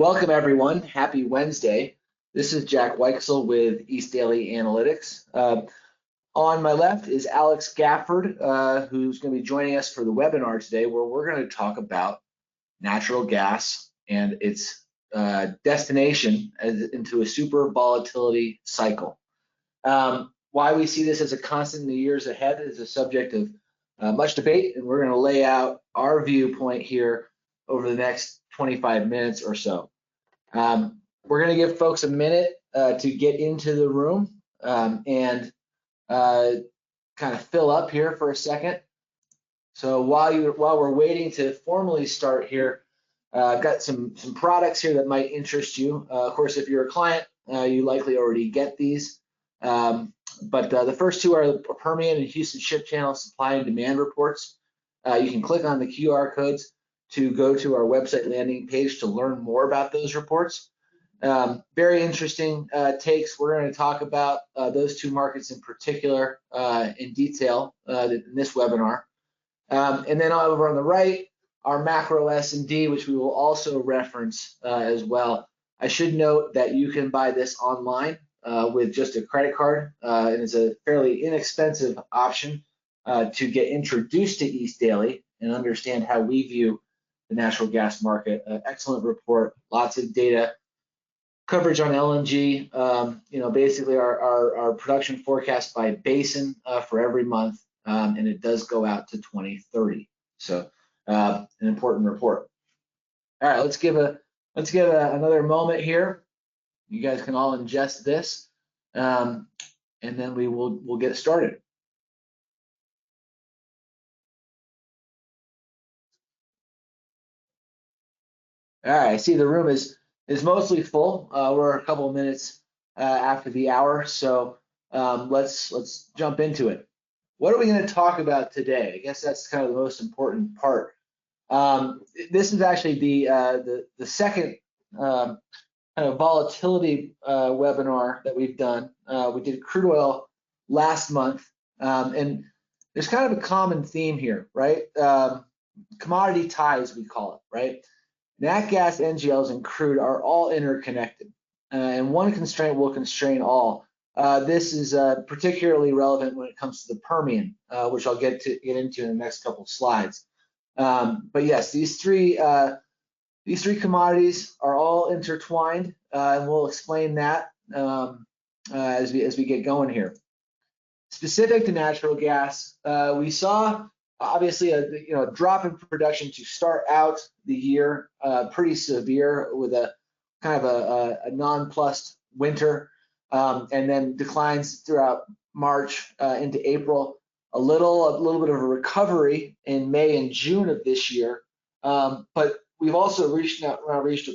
Welcome everyone. Happy Wednesday. This is Jack Weichsel with East Daily Analytics. On my left is Alex Gafford, who's going to be joining us for the webinar today, where we're going to talk about natural gas and its destination into a super volatility cycle. Why we see this as a constant in the years ahead is a subject of much debate, and we're going to lay out our viewpoint here over the next 25 minutes or so. We're going to give folks a minute to get into the room and kind of fill up here for a second. So while we're waiting to formally start here, I've got some products here that might interest you. Of course, if you're a client, you likely already get these. But the first two are the Permian and Houston Ship Channel supply and demand reports. You can click on the QR codes to go to our website landing page to learn more about those reports. Very interesting takes. We're going to talk about those two markets in particular in detail in this webinar. And then over on the right, our macro S&D, which we will also reference as well. I should note that you can buy this online with just a credit card, and it's a fairly inexpensive option to get introduced to East Daily and understand how we view the natural gas market. Excellent report, lots of data, coverage on LNG, basically our production forecast by basin for every month, and it does go out to 2030. So an important report. All right, let's give another moment here. You guys can all ingest this, and then we'll get started. All right, I see the room is mostly full. We're a couple of minutes after the hour, so let's jump into it. What are we going to talk about today? I guess that's kind of the most important part. This is actually the second kind of volatility webinar that we've done. We did crude oil last month, and there's kind of a common theme here, right? Commodity ties, we call it, right? Nat gas, NGLs, and crude are all interconnected, and one constraint will constrain all. This is particularly relevant when it comes to the Permian, which I'll get into in the next couple of slides. But yes, these three commodities are all intertwined, and we'll explain that as we get going here. Specific to natural gas, we saw obviously a drop in production to start out the year, pretty severe with a kind of a nonplussed winter, and then declines throughout March into April. A little bit of a recovery in May and June of this year, but we've also reached a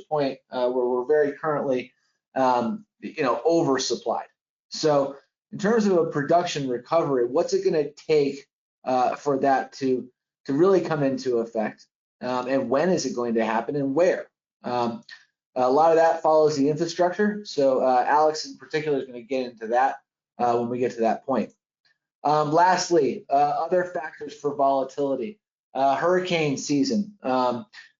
point where we're very currently oversupplied. So in terms of a production recovery, what's it going to take for that to really come into effect, and when is it going to happen and where? A lot of that follows the infrastructure, so Alex in particular is going to get into that when we get to that point. Lastly, other factors for volatility: hurricane season,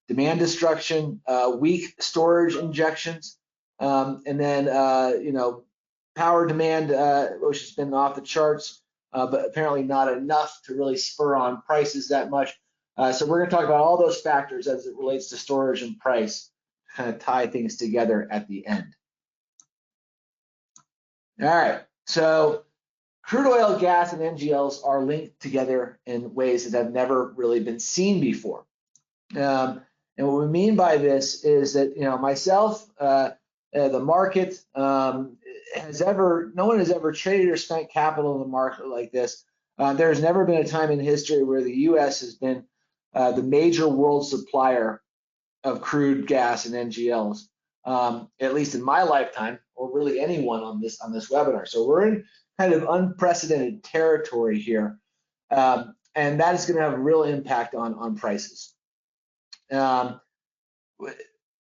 demand destruction, weak storage injections, and then power demand, which has been off the charts, but apparently not enough to really spur on prices that much. So we're going to talk about all those factors as it relates to storage and price, kind of tie things together at the end. All right, so crude oil, gas, and NGLs are linked together in ways that have never really been seen before. And what we mean by this is that myself, the market, no one has ever traded or spent capital in the market like this. There's never been a time in history where the U.S. has been the major world supplier of crude, gas, and NGLs, at least in my lifetime, or really anyone on this webinar. So we're in kind of unprecedented territory here, and that is going to have a real impact on prices.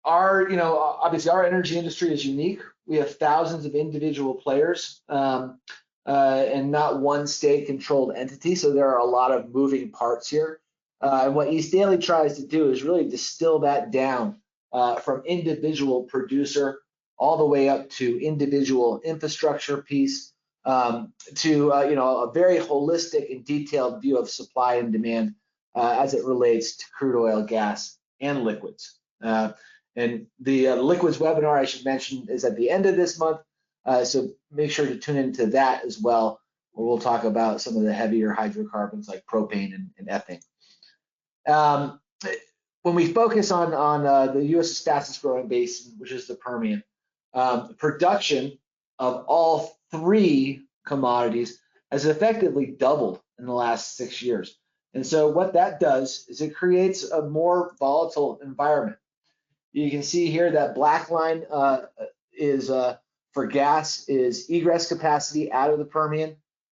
Obviously our energy industry is unique. We have thousands of individual players and not one state-controlled entity, so there are a lot of moving parts here. And what East Daily tries to do is really distill that down from individual producer all the way up to individual infrastructure piece, to a very holistic and detailed view of supply and demand as it relates to crude oil, gas, and liquids. And the liquids webinar, I should mention, is at the end of this month, so make sure to tune into that as well, where we'll talk about some of the heavier hydrocarbons like propane and ethane. When we focus on the U.S.'s fastest growing basin, which is the Permian, production of all three commodities has effectively doubled in the last 6 years. And so what that does is it creates a more volatile environment. You can see here that black line is for gas is egress capacity out of the Permian.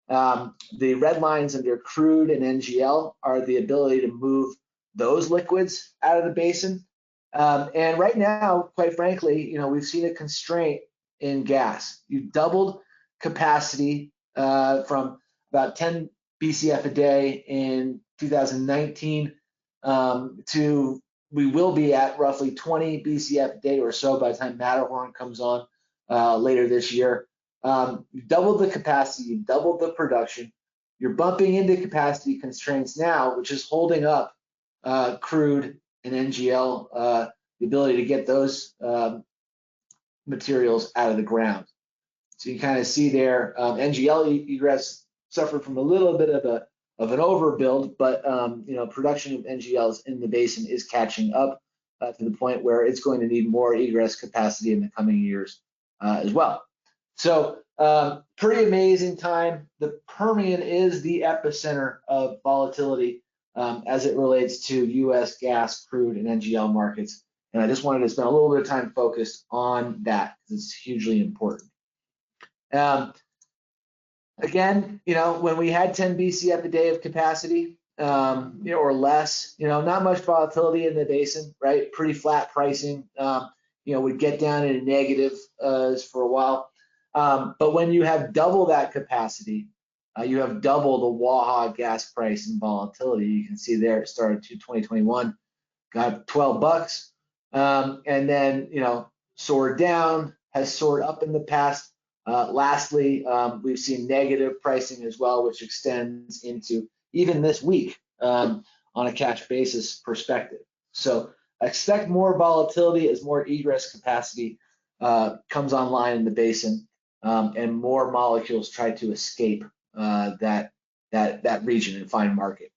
The red lines under crude and NGL are the ability to move those liquids out of the basin. And right now, quite frankly, we've seen a constraint in gas. You've doubled capacity from about 10 BCF a day in 2019 to we will be at roughly 20 BCF a day or so by the time Matterhorn comes on later this year. You've doubled the capacity, you've doubled the production. You're bumping into capacity constraints now, which is holding up crude and NGL, the ability to get those materials out of the ground. So you kind of see there, NGL egress suffered from a little bit of an overbuild, but production of NGLs in the basin is catching up to the point where it's going to need more egress capacity in the coming years as well. So pretty amazing time. The Permian is the epicenter of volatility as it relates to U.S. gas, crude, and NGL markets. And I just wanted to spend a little bit of time focused on that because it's hugely important. Again, when we had 10 BCF a day of capacity, or less, not much volatility in the basin, right? Pretty flat pricing. Would get down into negative for a while. But when you have double that capacity, you have double the Waha gas price and volatility. You can see there it started to 2021, got $12, and then soared down, has soared up in the past. Lastly, we've seen negative pricing as well, which extends into even this week on a cash basis perspective. So expect more volatility as more egress capacity comes online in the basin and more molecules try to escape that region and find market.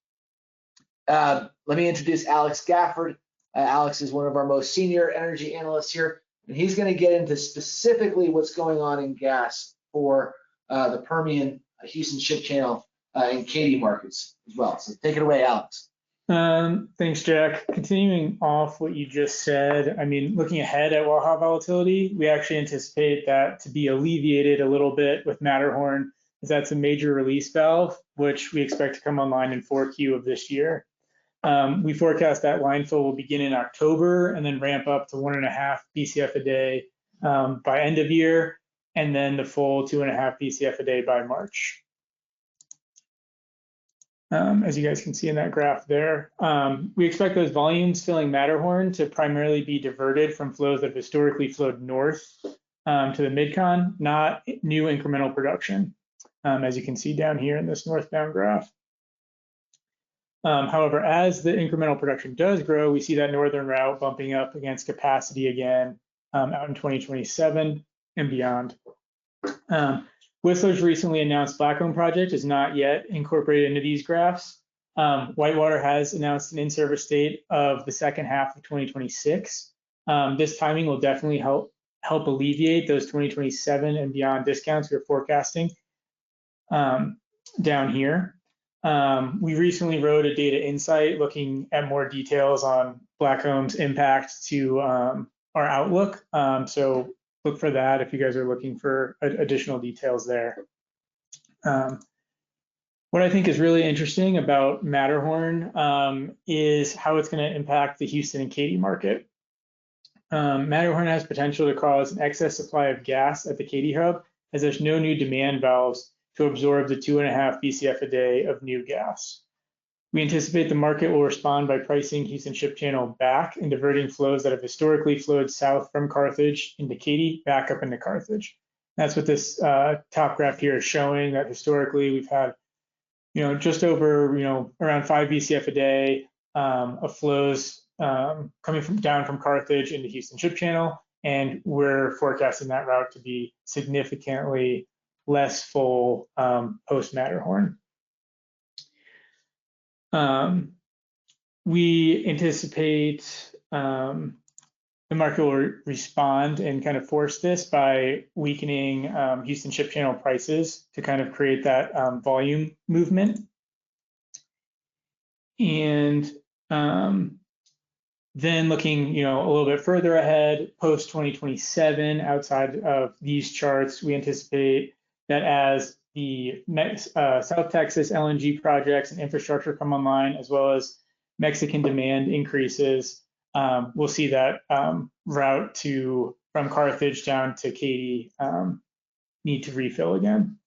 Let me introduce Alex Gafford. Alex is one of our most senior energy analysts here, and he's going to get into specifically what's going on in gas for the Permian, Houston Ship Channel, and Katy markets as well. So take it away, Alex. Thanks, Jack. Continuing off what you just said, looking ahead at Waha volatility, we actually anticipate that to be alleviated a little bit with Matterhorn, as that's a major release valve, which we expect to come online in 4Q of this year. We forecast that line fill will begin in October and then ramp up to 1.5 BCF a day by end of year, and then the full 2.5 BCF a day by March. As you guys can see in that graph there, we expect those volumes filling Matterhorn to primarily be diverted from flows that have historically flowed north to the Mid-Con, not new incremental production, as you can see down here in this northbound graph. However, as the incremental production does grow, we see that northern route bumping up against capacity again out in 2027 and beyond. Whistler's recently announced Blackcomb project is not yet incorporated into these graphs. Whitewater has announced an in-service date of the second half of 2026. This timing will definitely help alleviate those 2027 and beyond discounts we're forecasting down here. We recently wrote a data insight looking at more details on Blackcomb's impact to our outlook. So look for that if you guys are looking for additional details there. What I think is really interesting about Matterhorn is how it's going to impact the Houston and Katy market. Matterhorn has potential to cause an excess supply of gas at the Katy hub, as there's no new demand valves to absorb the 2.5 BCF a day of new gas. We anticipate the market will respond by pricing Houston Ship Channel back and diverting flows that have historically flowed south from Carthage into Katy back up into Carthage. That's what this top graph here is showing, that historically we've had, just over, around 5 BCF a day of flows coming down from Carthage into Houston Ship Channel, and we're forecasting that route to be significantly less full post Matterhorn. We anticipate the market will respond and kind of force this by weakening Houston Ship Channel prices to kind of create that volume movement. And then looking, a little bit further ahead, post 2027, outside of these charts, we anticipate that as the South Texas LNG projects and infrastructure come online, as well as Mexican demand increases, we'll see that route from Carthage down to Katy need to refill again.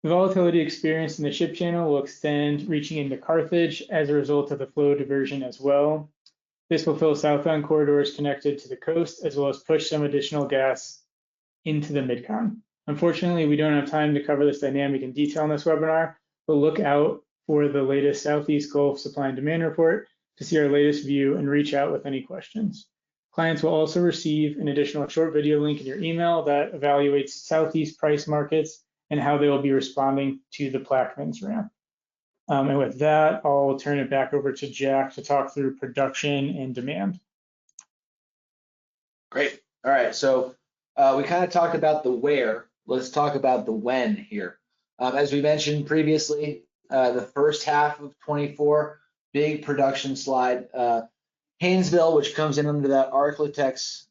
The volatility experienced in the ship channel will extend, reaching into Carthage as a result of the flow diversion as well. This will fill southbound corridors connected to the coast, as well as push some additional gas into the MidCon. Unfortunately, we don't have time to cover this dynamic in detail in this webinar, but look out for the latest Southeast Gulf Supply and Demand Report to see our latest view and reach out with any questions. Clients will also receive an additional short video link in your email that evaluates Southeast price markets and how they will be responding to the Plaquemines ramp. And with that, I'll turn it back over to Jack to talk through production and demand. Great. All right. So we kind of talked about the where. Let's talk about the when here. As we mentioned previously, the first half of 24, big production slide. Haynesville, which comes in under that Arklatex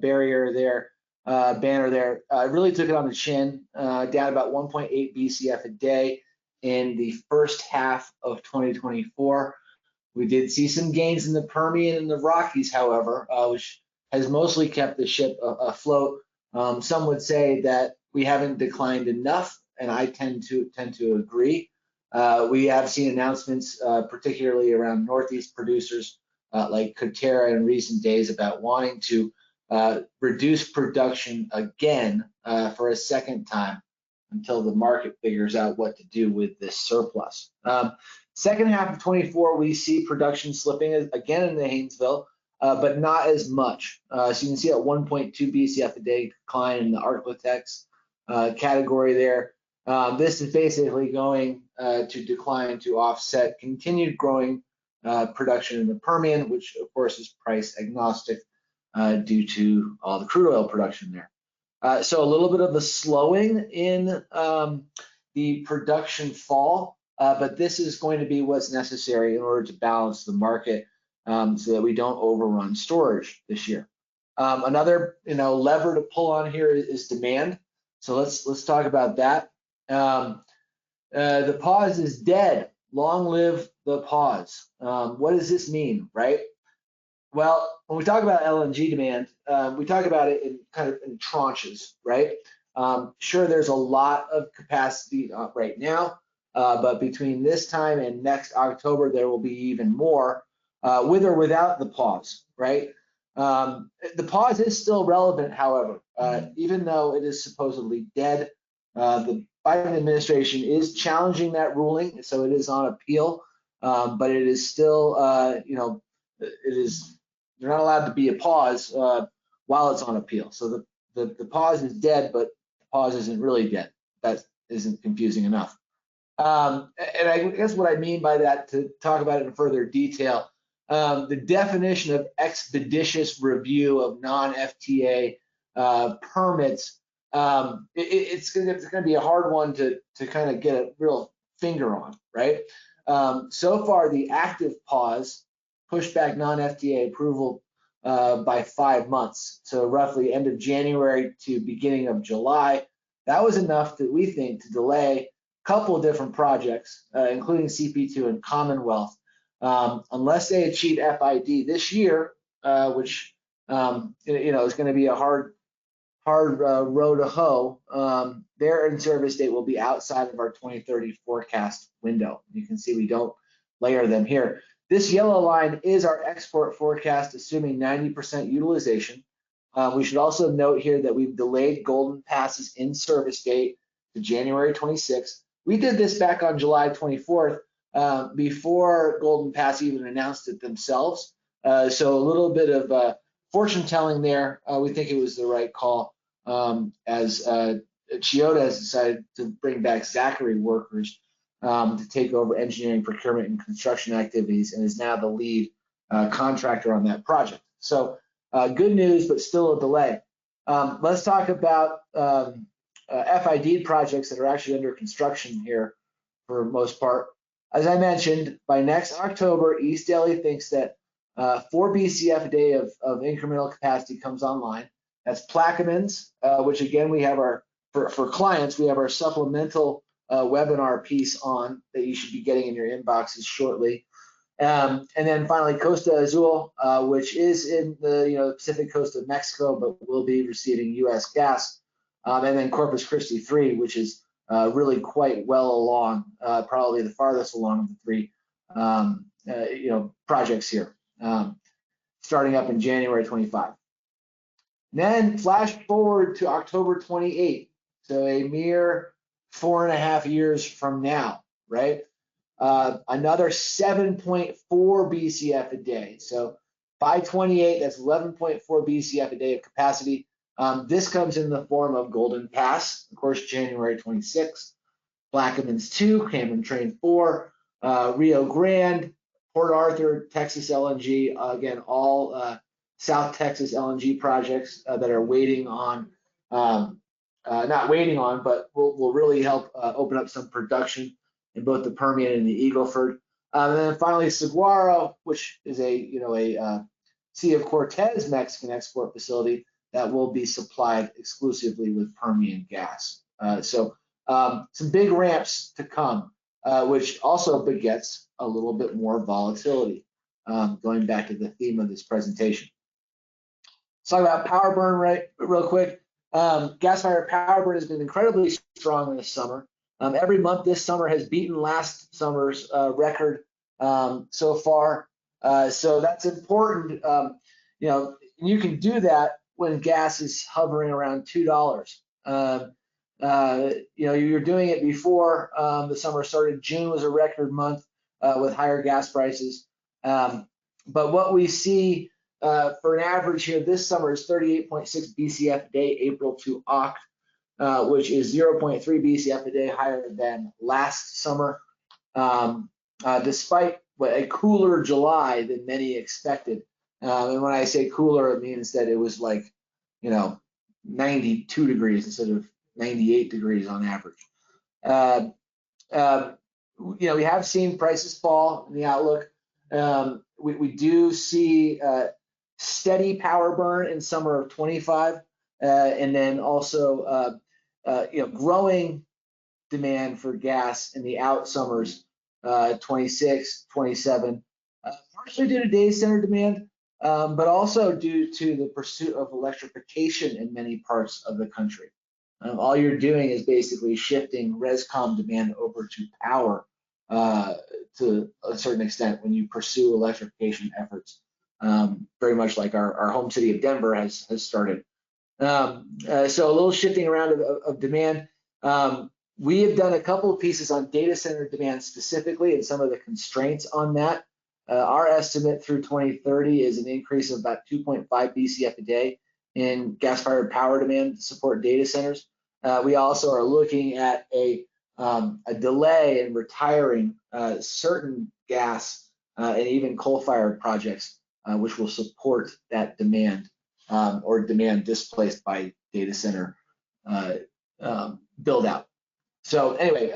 barrier there, banner there, really took it on the chin, down about 1.8 BCF a day in the first half of 2024. We did see some gains in the Permian and the Rockies, however, which has mostly kept the ship afloat. Some would say that we haven't declined enough, and I tend to agree. We have seen announcements, particularly around Northeast producers like Coterra in recent days, about wanting to reduce production again for a second time until the market figures out what to do with this surplus. Second half of 24, we see production slipping again in the Haynesville, but not as much. So you can see that 1.2 BCF a day decline in the Arklatex category there. This is basically going to decline to offset continued growing production in the Permian, which of course is price agnostic due to all the crude oil production there. So a little bit of a slowing in the production fall, but this is going to be what's necessary in order to balance the market so that we don't overrun storage this year. Another lever to pull on here is demand. So let's talk about that. The pause is dead. Long live the pause. What does this mean, right? Well, when we talk about LNG demand, we talk about it in kind of in tranches, right? Sure, there's a lot of capacity right now, but between this time and next October, there will be even more, with or without the pause, right? The pause is still relevant, however, even though it is supposedly dead. The Biden administration is challenging that ruling, so it is on appeal, but it is still, they're not allowed to be a pause while it's on appeal. So the pause is dead, but the pause isn't really dead. That isn't confusing enough. And I guess what I mean by that, to talk about it in further detail, the definition of expeditious review of non-FTA permits, it's going to be a hard one to kind of get a real finger on, right? So far, the active pause pushed back non-FTA approval by 5 months, so roughly end of January to beginning of July. That was enough that we think to delay a couple of different projects, including CP2 and Commonwealth, unless they achieve FID this year, which is going to be a hard hard row to hoe, their in-service date will be outside of our 2030 forecast window. You can see we don't layer them here. This yellow line is our export forecast, assuming 90% utilization. We should also note here that we've delayed Golden Pass's in-service date to January 26th. We did this back on July 24th, before Golden Pass even announced it themselves. So a little bit of fortune telling there. We think it was the right call, as Chiyoda has decided to bring back Zachary workers to take over engineering, procurement, and construction activities, and is now the lead contractor on that project. So good news, but still a delay. Let's talk about FID projects that are actually under construction here for the most part. As I mentioned, by next October, East Daly thinks that 4 BCF a day of incremental capacity comes online. That's Plaquemines, which again, we have for clients, we have our supplemental webinar piece on that you should be getting in your inboxes shortly. And then finally, Costa Azul, which is in the Pacific coast of Mexico, but will be receiving U.S. gas. And then Corpus Christi 3, which is really quite well along, probably the farthest along of the three projects here, starting up in January 25. Then flash forward to October 28th, so a mere 4.5 years from now, right? Another 7.4 BCF a day. So by 28, that's 11.4 BCF a day of capacity. This comes in the form of Golden Pass, of course, January 26th, Plaquemines 2, Cameron Train 4, Rio Grande, Port Arthur, Texas LNG, again, all South Texas LNG projects that are waiting on, not waiting on, but will really help open up some production in both the Permian and the Eagle Ford. And then finally, Saguaro, which is a Sea of Cortez Mexican export facility that will be supplied exclusively with Permian gas. So some big ramps to come, which also begets a little bit more volatility, going back to the theme of this presentation. Let's talk about power burn real quick. Gas-fired power burn has been incredibly strong this summer. Every month this summer has beaten last summer's record so far. So that's important. You can do that when gas is hovering around $2. You're doing it before the summer started. June was a record month with higher gas prices. But what we see for an average here this summer is 38.6 BCF a day, April to Oct, which is 0.3 BCF a day higher than last summer, despite a cooler July than many expected. And when I say cooler, it means that it was like, 92 degrees instead of 98 degrees on average. We have seen prices fall in the outlook. We do see steady power burn in summer of 25, and then also growing demand for gas in the out summers, 26, 27, partially due to data center demand, but also due to the pursuit of electrification in many parts of the country. All you're doing is basically shifting rescom demand over to power to a certain extent when you pursue electrification efforts, very much like our home city of Denver has started. So a little shifting around of demand. We have done a couple of pieces on data center demand specifically and some of the constraints on that. Our estimate through 2030 is an increase of about 2.5 BCF a day in gas-fired power demand to support data centers. We also are looking at a delay in retiring certain gas and even coal-fired projects, which will support that demand or demand displaced by data center build out. So anyway,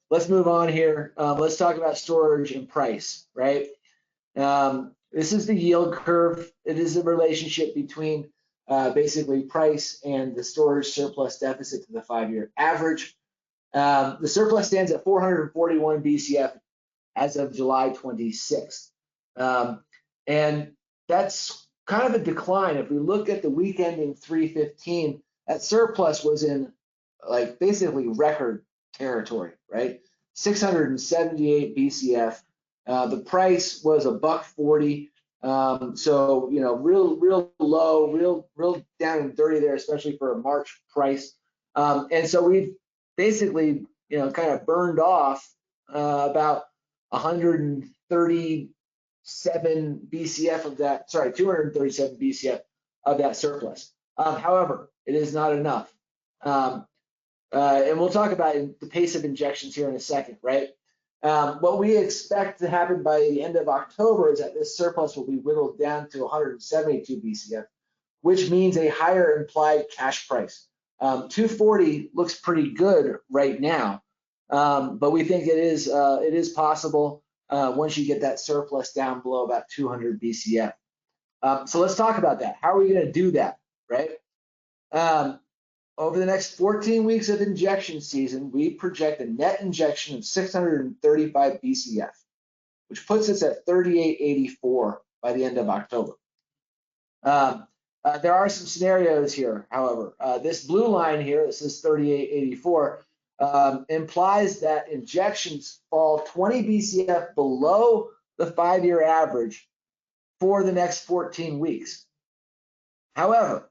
let's move on here. Let's talk about storage and price, right? This is the yield curve. It is a relationship between basically price and the storage surplus deficit to the 5-year average. The surplus stands at 441 BCF as of July 26th. And that's kind of a decline. If we look at the week ending 3/15, that surplus was in like basically record territory, right? 678 BCF. The price was $1.40. So real low, real down and dirty there, especially for a March price. And so we've basically kind of burned off about 137 BCF of that. Sorry, 237 BCF of that surplus. However, it is not enough. And we'll talk about the pace of injections here in a second, right? What we expect to happen by the end of October is that this surplus will be whittled down to 172 BCF, which means a higher implied cash price. 240 looks pretty good right now, but we think it is possible once you get that surplus down below about 200 BCF. So let's talk about that. How are we going to do that, right? Over the next 14 weeks of injection season, we project a net injection of 635 BCF, which puts us at 3884 by the end of October. There are some scenarios here, however. This blue line here, this is 3884, implies that injections fall 20 BCF below the 5-year average for the next 14 weeks. However,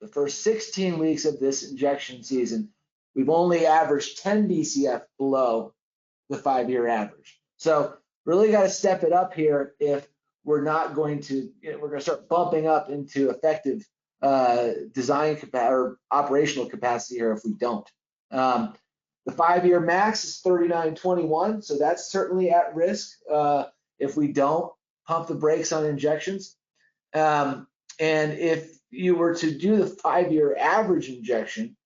the first 16 weeks of this injection season, we've only averaged 10 BCF below the 5-year average. So really got to step it up here if we're not going to, we're going to start bumping up into effective design or operational capacity here if we don't. The 5-year max is 39.21, so that's certainly at risk if we don't pump the brakes on injections. And if you were to do the 5-year average injection,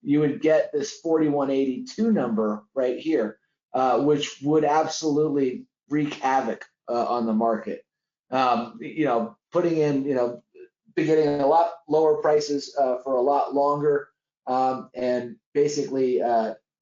you would get this 4182 number right here, which would absolutely wreak havoc on the market. Putting in, getting a lot lower prices for a lot longer, and basically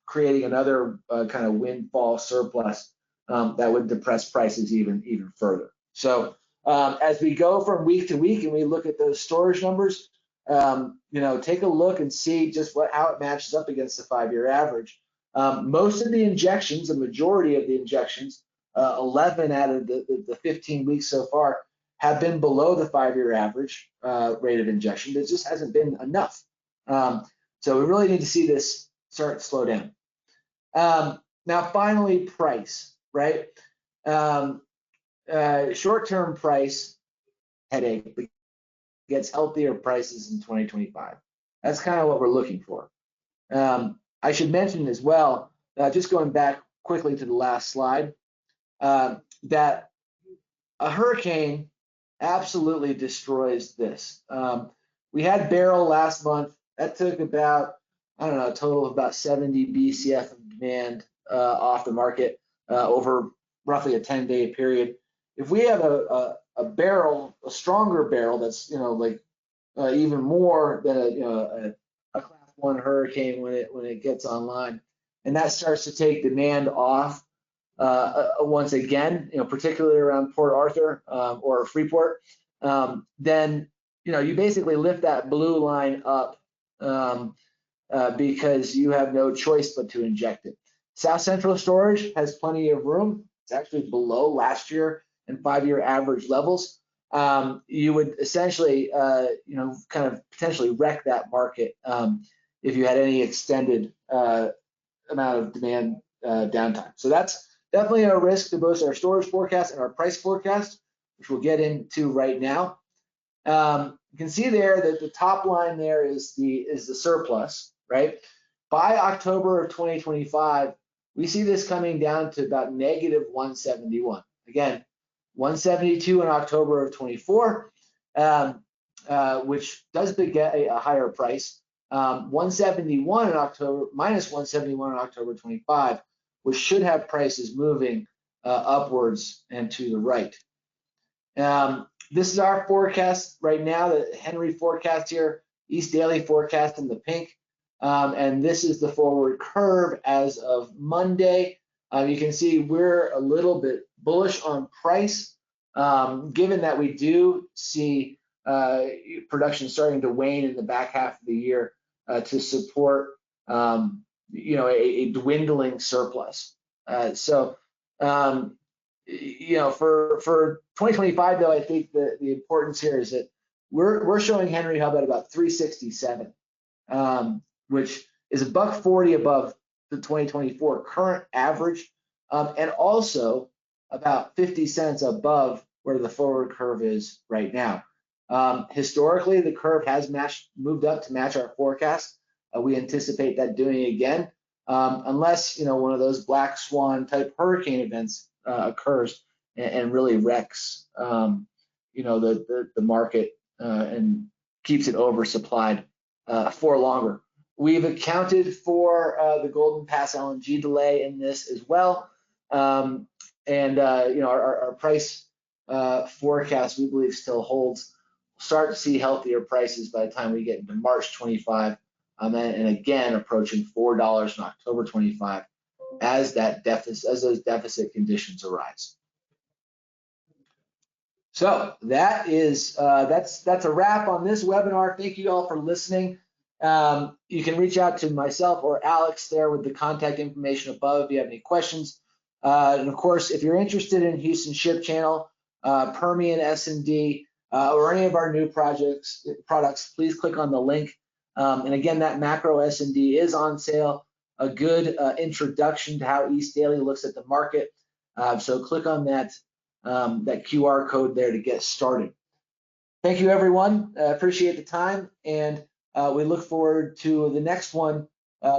creating another kind of windfall surplus that would depress prices even further. So as we go from week to week and we look at those storage numbers, take a look and see just how it matches up against the 5-year average. Most of the injections, the majority of the injections, 11 out of the 15 weeks so far, have been below the 5-year average rate of injection. There just hasn't been enough. So we really need to see this start to slow down. Now, finally, price, right? Short-term price headache gets healthier prices in 2025. That's kind of what we're looking for. I should mention as well, just going back quickly to the last slide, that a hurricane absolutely destroys this. We had Beryl last month. That took about, a total of about 70 BCF of demand off the market over roughly a 10-day period. If we have a barrel, a stronger barrel that's even more than a class 1 hurricane when it gets online, and that starts to take demand off once again, particularly around Port Arthur or Freeport, then you basically lift that blue line up because you have no choice but to inject it. South Central storage has plenty of room. It's actually below last year and 5-year average levels. You would essentially, kind of potentially wreck that market if you had any extended amount of demand downtime. So that's definitely a risk to both our storage forecast and our price forecast, which we'll get into right now. You can see there that the top line there is the surplus, right? By October of 2025, we see this coming down to about negative 171. Again, 172 in October of 24, which does beget a higher price. 171 in October, minus 171 in October 25, which should have prices moving upwards and to the right. This is our forecast right now, the Henry forecast here, East Daily forecast in the pink. And this is the forward curve as of Monday. You can see we're a little bit bullish on price, given that we do see production starting to wane in the back half of the year to support a dwindling surplus. For 2025 though, I think the importance here is that we're showing Henry Hub at about 367, which is $1.40 above the 2024 current average, and also about 50 cents above where the forward curve is right now. Historically, the curve has moved up to match our forecast. We anticipate that doing again, unless one of those black swan type hurricane events occurs and really wrecks the market and keeps it oversupplied for longer. We've accounted for the Golden Pass LNG delay in this as well, our price forecast we believe still holds. We'll start to see healthier prices by the time we get into March 25, and again approaching $4 in October 25 as those deficit conditions arise. So that's a wrap on this webinar. Thank you all for listening. You can reach out to myself or Alex there with the contact information above if you have any questions. And of course, if you're interested in Houston Ship Channel, Permian S&D, or any of our new products, please click on the link. And again, that macro S&D is on sale. A good introduction to how East Daily looks at the market. So click on that QR code there to get started. Thank you, everyone. Appreciate the time, and we look forward to the next one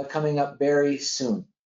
coming up very soon.